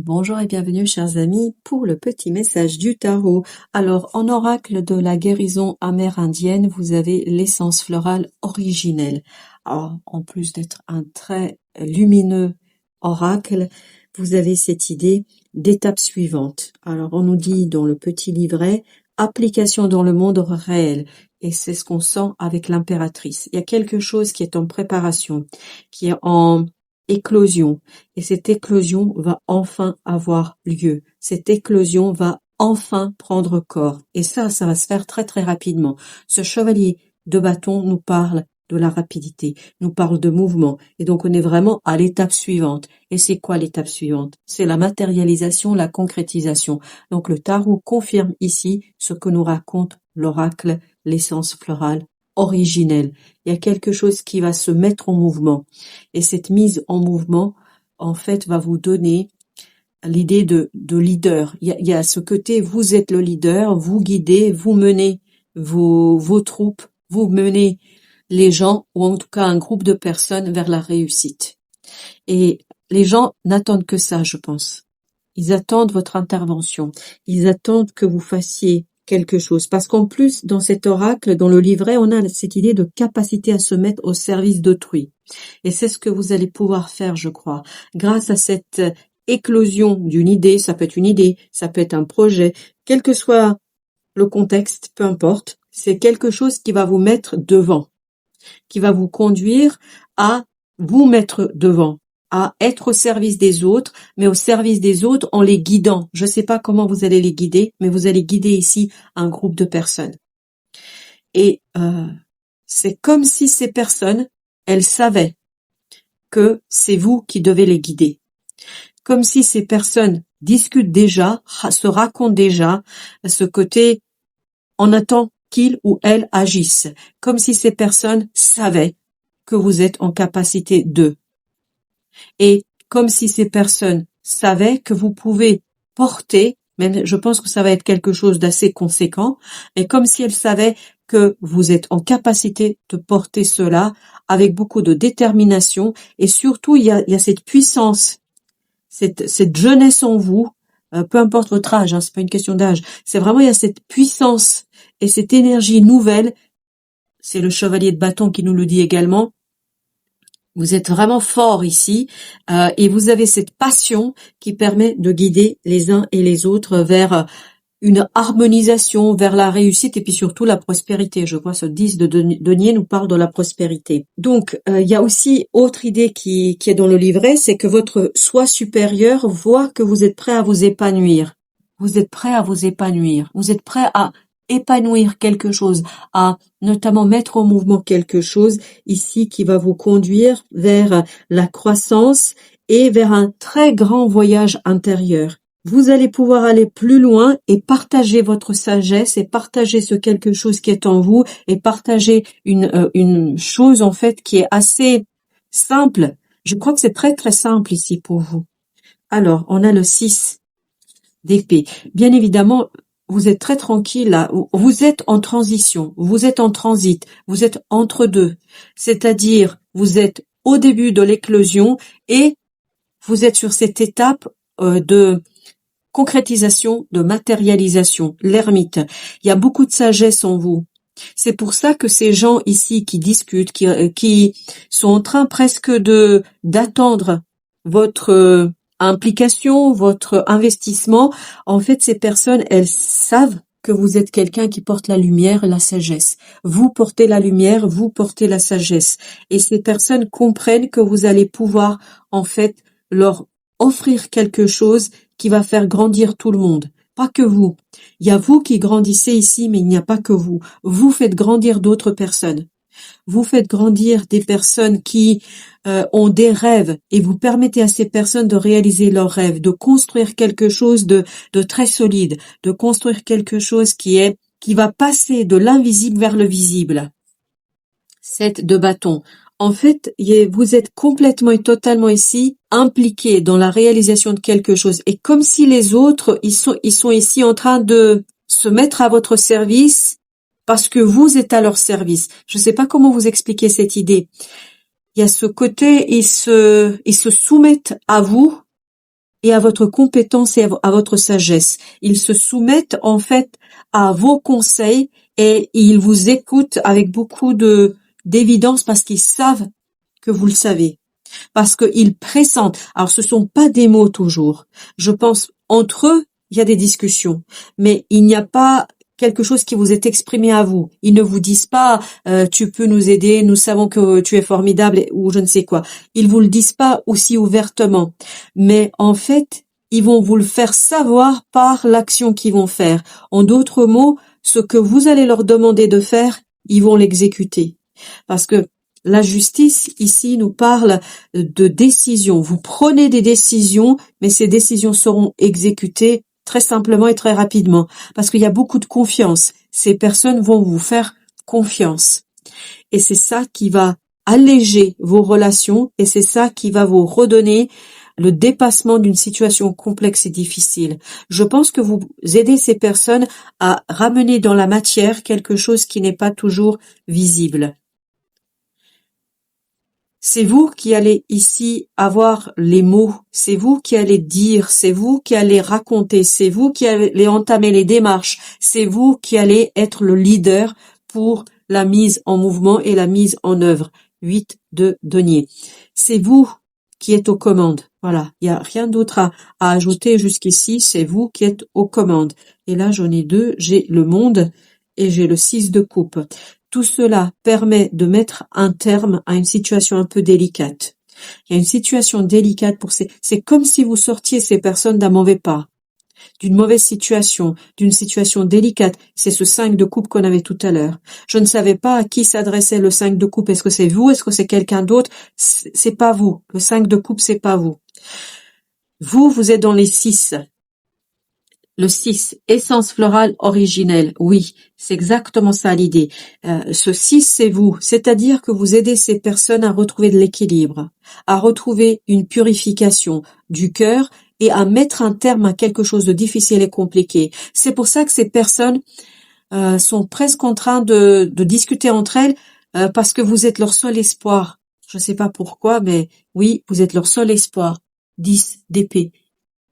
Bonjour et bienvenue chers amis pour le petit message du tarot. Alors en oracle de la guérison amérindienne, vous avez l'essence florale originelle. Alors, en plus d'être un très lumineux oracle, vous avez cette idée d'étape suivante. Alors on nous dit dans le petit livret, application dans le monde réel. Et c'est ce qu'on sent avec l'impératrice. Il y a quelque chose qui est en préparation, qui est en éclosion. Et cette éclosion va enfin avoir lieu. Cette éclosion va enfin prendre corps. Et ça va se faire très très rapidement. Ce chevalier de bâton nous parle de la rapidité, nous parle de mouvement. Et donc on est vraiment à l'étape suivante. Et c'est quoi l'étape suivante? C'est la matérialisation, la concrétisation. Donc le tarot confirme ici ce que nous raconte l'oracle, l'essence florale originelle. Il y a quelque chose qui va se mettre en mouvement. Et cette mise en mouvement, en fait, va vous donner l'idée de leader. Il y a ce côté, vous êtes le leader, vous guidez, vous menez vos troupes, vous menez les gens, ou en tout cas un groupe de personnes vers la réussite. Et les gens n'attendent que ça, je pense. Ils attendent votre intervention. Ils attendent que vous fassiez quelque chose. Parce qu'en plus, dans cet oracle, dans le livret, on a cette idée de capacité à se mettre au service d'autrui. Et c'est ce que vous allez pouvoir faire, je crois. Grâce à cette éclosion d'une idée, ça peut être une idée, ça peut être un projet, quel que soit le contexte, peu importe, c'est quelque chose qui va vous mettre devant, qui va vous conduire à vous mettre devant, à être au service des autres, mais au service des autres en les guidant. Je ne sais pas comment vous allez les guider, mais vous allez guider ici un groupe de personnes. Et c'est comme si ces personnes, elles savaient que c'est vous qui devez les guider. Comme si ces personnes discutent déjà, se racontent déjà ce côté, on attend qu'ils ou elles agissent. Comme si ces personnes savaient que vous êtes en capacité d'eux. Et comme si ces personnes savaient que vous pouvez porter, même je pense que ça va être quelque chose d'assez conséquent, et comme si elles savaient que vous êtes en capacité de porter cela avec beaucoup de détermination, et surtout il y a cette puissance, cette jeunesse en vous, peu importe votre âge, c'est pas une question d'âge, c'est vraiment il y a cette puissance et cette énergie nouvelle, c'est le chevalier de bâton qui nous le dit également. Vous êtes vraiment fort ici et vous avez cette passion qui permet de guider les uns et les autres vers une harmonisation, vers la réussite et puis surtout la prospérité. Je vois ce 10 de denier nous parle de la prospérité. Donc il y a aussi autre idée qui est dans le livret, c'est que votre soi supérieur voit que vous êtes prêt à vous épanouir. Vous êtes prêt à vous épanouir. Vous êtes prêt à épanouir quelque chose, à notamment mettre en mouvement quelque chose ici qui va vous conduire vers la croissance et vers un très grand voyage intérieur. Vous allez pouvoir aller plus loin et partager votre sagesse et partager ce quelque chose qui est en vous et partager une chose en fait qui est assez simple. Je crois que c'est très très simple ici pour vous. Alors, on a le 6 d'épée. Bien évidemment, vous êtes très tranquille là, vous êtes en transition, vous êtes en transit, vous êtes entre deux. C'est-à-dire, vous êtes au début de l'éclosion et vous êtes sur cette étape de concrétisation, de matérialisation, l'ermite. Il y a beaucoup de sagesse en vous. C'est pour ça que ces gens ici qui discutent, qui sont en train presque d'attendre votre implication, votre investissement, en fait, ces personnes, elles savent que vous êtes quelqu'un qui porte la lumière et la sagesse. Vous portez la lumière, vous portez la sagesse. Et ces personnes comprennent que vous allez pouvoir, en fait, leur offrir quelque chose qui va faire grandir tout le monde. Pas que vous. Il y a vous qui grandissez ici, mais il n'y a pas que vous. Vous faites grandir d'autres personnes. Vous faites grandir des personnes qui ont des rêves et vous permettez à ces personnes de réaliser leurs rêves, de construire quelque chose de très solide, de construire quelque chose qui va passer de l'invisible vers le visible. 7 de bâton. En fait, vous êtes complètement et totalement ici impliqués dans la réalisation de quelque chose. Et comme si les autres, ils sont ici en train de se mettre à votre service parce que vous êtes à leur service. Je ne sais pas comment vous expliquer cette idée. Il y a ce côté, ils se soumettent à vous et à votre compétence et à votre sagesse. Ils se soumettent en fait à vos conseils et ils vous écoutent avec beaucoup d'évidence parce qu'ils savent que vous le savez, parce qu'ils pressentent. Alors ce sont pas des mots toujours. Je pense entre eux, il y a des discussions, mais il n'y a pas quelque chose qui vous est exprimé à vous. Ils ne vous disent pas tu peux nous aider, nous savons que tu es formidable ou je ne sais quoi. Ils vous le disent pas aussi ouvertement, mais en fait, ils vont vous le faire savoir par l'action qu'ils vont faire. En d'autres mots, ce que vous allez leur demander de faire, ils vont l'exécuter. Parce que la justice, ici, nous parle de décisions. Vous prenez des décisions, mais ces décisions seront exécutées très simplement et très rapidement. Parce qu'il y a beaucoup de confiance. Ces personnes vont vous faire confiance. Et c'est ça qui va alléger vos relations et c'est ça qui va vous redonner le dépassement d'une situation complexe et difficile. Je pense que vous aidez ces personnes à ramener dans la matière quelque chose qui n'est pas toujours visible. C'est vous qui allez ici avoir les mots, c'est vous qui allez dire, c'est vous qui allez raconter, c'est vous qui allez entamer les démarches, c'est vous qui allez être le leader pour la mise en mouvement et la mise en œuvre. 8 de denier. C'est vous qui êtes aux commandes. Voilà, il n'y a rien d'autre à ajouter jusqu'ici, c'est vous qui êtes aux commandes. Et là, j'en ai deux, j'ai le monde et j'ai le 6 de coupe. Tout cela permet de mettre un terme à une situation un peu délicate. Il y a une situation délicate c'est comme si vous sortiez ces personnes d'un mauvais pas, d'une mauvaise situation, d'une situation délicate. C'est ce 5 de coupe qu'on avait tout à l'heure. Je ne savais pas à qui s'adressait le 5 de coupe. Est-ce que c'est vous? Est-ce que c'est quelqu'un d'autre? C'est pas vous. Le 5 de coupe, c'est pas vous. Vous êtes dans les 6. Le 6, essence florale originelle. Oui, c'est exactement ça l'idée. Ce 6, c'est vous. C'est-à-dire que vous aidez ces personnes à retrouver de l'équilibre, à retrouver une purification du cœur et à mettre un terme à quelque chose de difficile et compliqué. C'est pour ça que ces personnes sont presque en train de discuter entre elles parce que vous êtes leur seul espoir. Je ne sais pas pourquoi, mais oui, vous êtes leur seul espoir. 10 d'épée.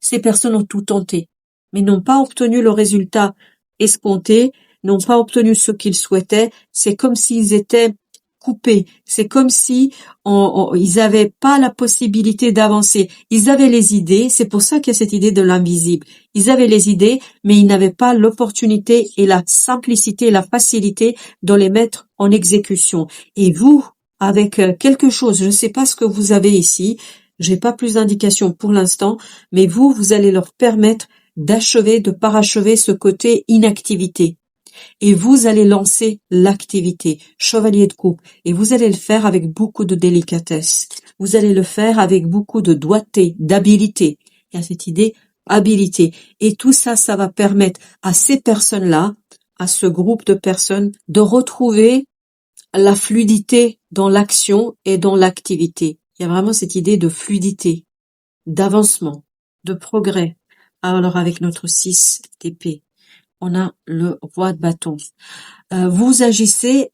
Ces personnes ont tout tenté, mais n'ont pas obtenu le résultat escompté, n'ont pas obtenu ce qu'ils souhaitaient. C'est comme s'ils étaient coupés. C'est comme si ils n'avaient pas la possibilité d'avancer. Ils avaient les idées, c'est pour ça qu'il y a cette idée de l'invisible. Ils avaient les idées, mais ils n'avaient pas l'opportunité et la simplicité et la facilité de les mettre en exécution. Et vous, avec quelque chose, je ne sais pas ce que vous avez ici, j'ai pas plus d'indications pour l'instant, mais vous allez leur permettre d'achever, de parachever ce côté inactivité. Et vous allez lancer l'activité, chevalier de coupe, et vous allez le faire avec beaucoup de délicatesse. Vous allez le faire avec beaucoup de doigté, d'habilité. Il y a cette idée, habilité. Et tout ça, ça va permettre à ces personnes-là, à ce groupe de personnes, de retrouver la fluidité dans l'action et dans l'activité. Il y a vraiment cette idée de fluidité, d'avancement, de progrès. Alors avec notre 6 d'épée, on a le roi de bâton. Vous agissez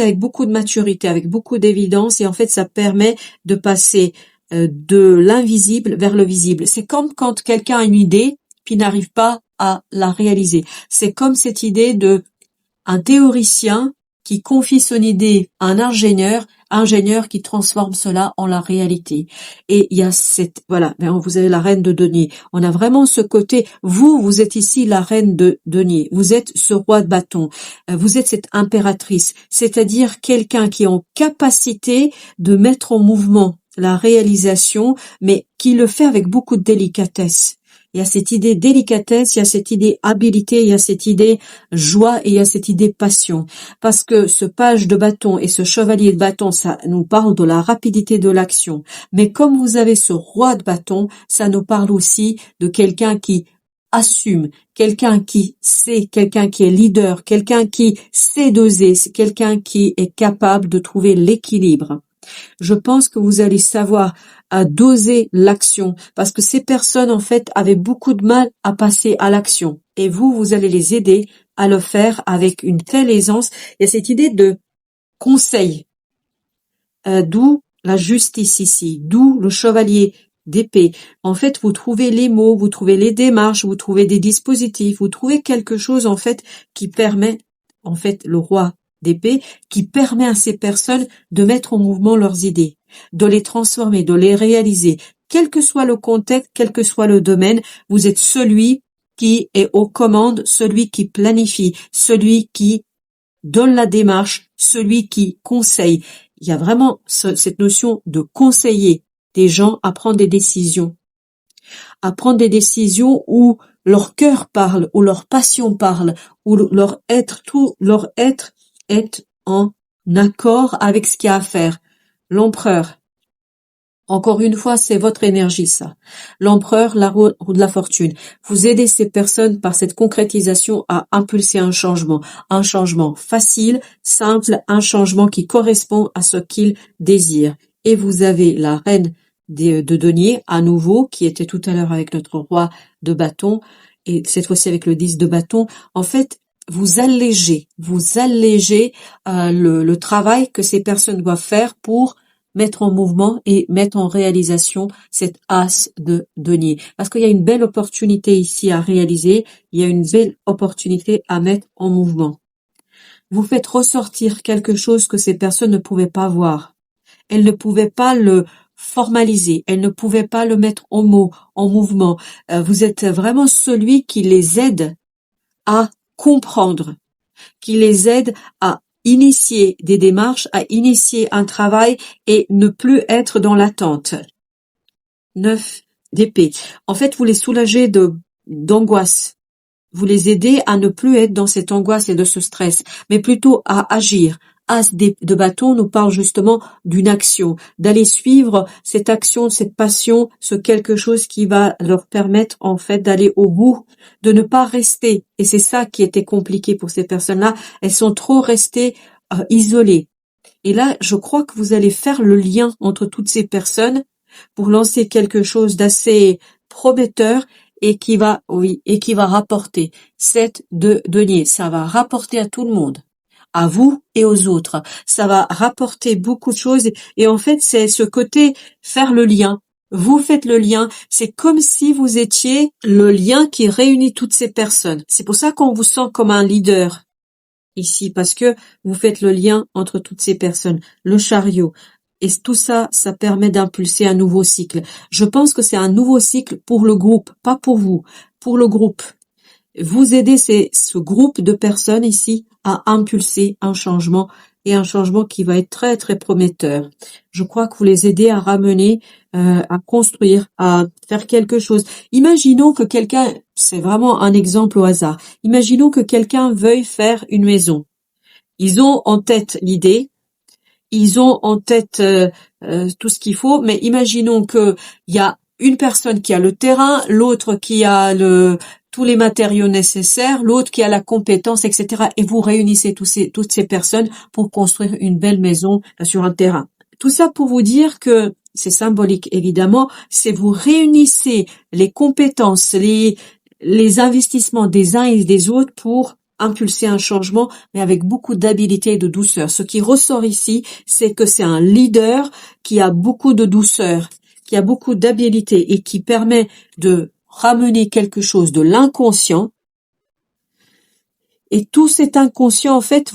avec beaucoup de maturité, avec beaucoup d'évidence et en fait ça permet de passer de l'invisible vers le visible. C'est comme quand quelqu'un a une idée puis n'arrive pas à la réaliser. C'est comme cette idée de un théoricien qui confie son idée à un ingénieur qui transforme cela en la réalité. Et il y a vous avez la reine de denier. On a vraiment ce côté, vous êtes ici la reine de denier. Vous êtes ce roi de bâton. Vous êtes cette impératrice. C'est-à-dire quelqu'un qui est en capacité de mettre en mouvement la réalisation, mais qui le fait avec beaucoup de délicatesse. Il y a cette idée délicatesse, il y a cette idée habileté, il y a cette idée joie et il y a cette idée passion. Parce que ce page de bâton et ce chevalier de bâton, ça nous parle de la rapidité de l'action. Mais comme vous avez ce roi de bâton, ça nous parle aussi de quelqu'un qui assume, quelqu'un qui sait, quelqu'un qui est leader, quelqu'un qui sait doser, c'est quelqu'un qui est capable de trouver l'équilibre. Je pense que vous allez savoir à doser l'action parce que ces personnes en fait avaient beaucoup de mal à passer à l'action et vous allez les aider à le faire avec une telle aisance. Il y a cette idée de conseil, d'où la justice ici, d'où le chevalier d'épée. En fait, vous trouvez les mots, vous trouvez les démarches, vous trouvez des dispositifs, vous trouvez quelque chose, en fait, qui permet, en fait, le roi d'épée, qui permet à ces personnes de mettre en mouvement leurs idées, de les transformer, de les réaliser. Quel que soit le contexte, quel que soit le domaine, vous êtes celui qui est aux commandes, celui qui planifie, celui qui donne la démarche, celui qui conseille. Il y a vraiment cette notion de conseiller des gens à prendre des décisions où leur cœur parle, où leur passion parle, où tout leur être est en accord avec ce qu'il y a à faire. L'empereur, encore une fois, c'est votre énergie, ça. L'empereur, la roue de la fortune. Vous aidez ces personnes par cette concrétisation à impulser un changement facile, simple, un changement qui correspond à ce qu'ils désirent. Et vous avez la reine de denier, à nouveau, qui était tout à l'heure avec notre roi de bâton, et cette fois-ci avec le 10 de bâton. En fait, vous allégez le travail que ces personnes doivent faire pour mettre en mouvement et mettre en réalisation cette as de denier. Parce qu'il y a une belle opportunité ici à réaliser, il y a une belle opportunité à mettre en mouvement. Vous faites ressortir quelque chose que ces personnes ne pouvaient pas voir. Elles ne pouvaient pas le formaliser, elles ne pouvaient pas le mettre en mots, en mouvement. Vous êtes vraiment celui qui les aide à comprendre, qui les aide à initier des démarches, à initier un travail et ne plus être dans l'attente. 9 d'épée. En fait, vous les soulagez d'angoisse. Vous les aidez à ne plus être dans cette angoisse et de ce stress, mais plutôt à agir. As de bâton nous parle justement d'une action, d'aller suivre cette action, cette passion, ce quelque chose qui va leur permettre en fait d'aller au bout, de ne pas rester. Et c'est ça qui était compliqué pour ces personnes-là. Elles sont trop restées isolées. Et là, je crois que vous allez faire le lien entre toutes ces personnes pour lancer quelque chose d'assez prometteur et qui va rapporter 7 de denier. Ça va rapporter à tout le monde, à vous et aux autres. Ça va rapporter beaucoup de choses et en fait, c'est ce côté faire le lien. Vous faites le lien. C'est comme si vous étiez le lien qui réunit toutes ces personnes. C'est pour ça qu'on vous sent comme un leader ici, parce que vous faites le lien entre toutes ces personnes. Le chariot. Et tout ça, ça permet d'impulser un nouveau cycle. Je pense que c'est un nouveau cycle pour le groupe, pas pour vous, pour le groupe. Vous aidez ce groupe de personnes ici à impulser un changement et un changement qui va être très très prometteur. Je crois que vous les aidez à ramener, à construire, à faire quelque chose. Imaginons que quelqu'un, c'est vraiment un exemple au hasard, imaginons que quelqu'un veuille faire une maison. Ils ont en tête l'idée, ils ont en tête tout ce qu'il faut, mais imaginons que il y a une personne qui a le terrain, l'autre qui a tous les matériaux nécessaires, l'autre qui a la compétence, etc. Et vous réunissez toutes ces personnes pour construire une belle maison sur un terrain. Tout ça pour vous dire que c'est symbolique, évidemment, c'est vous réunissez les compétences, les investissements des uns et des autres pour impulser un changement, mais avec beaucoup d'habileté et de douceur. Ce qui ressort ici, c'est que c'est un leader qui a beaucoup de douceur, qui a beaucoup d'habileté et qui permet de ramener quelque chose de l'inconscient. Et tout cet inconscient, en fait,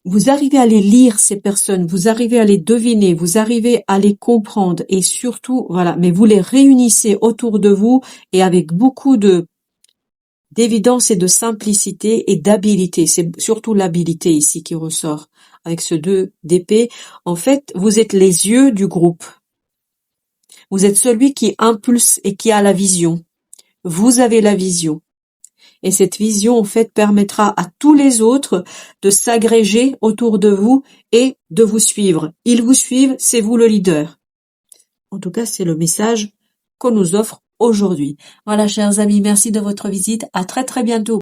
vous arrivez à les lire, ces personnes, vous arrivez à les deviner, vous arrivez à les comprendre et surtout, voilà, mais vous les réunissez autour de vous et avec beaucoup d'évidence et de simplicité et d'habilité. C'est surtout l'habilité ici qui ressort avec ce 2 d'épée. En fait, vous êtes les yeux du groupe. Vous êtes celui qui impulse et qui a la vision. Vous avez la vision. Et cette vision, en fait, permettra à tous les autres de s'agréger autour de vous et de vous suivre. Ils vous suivent, c'est vous le leader. En tout cas, c'est le message qu'on nous offre aujourd'hui. Voilà, chers amis, merci de votre visite. À très très bientôt.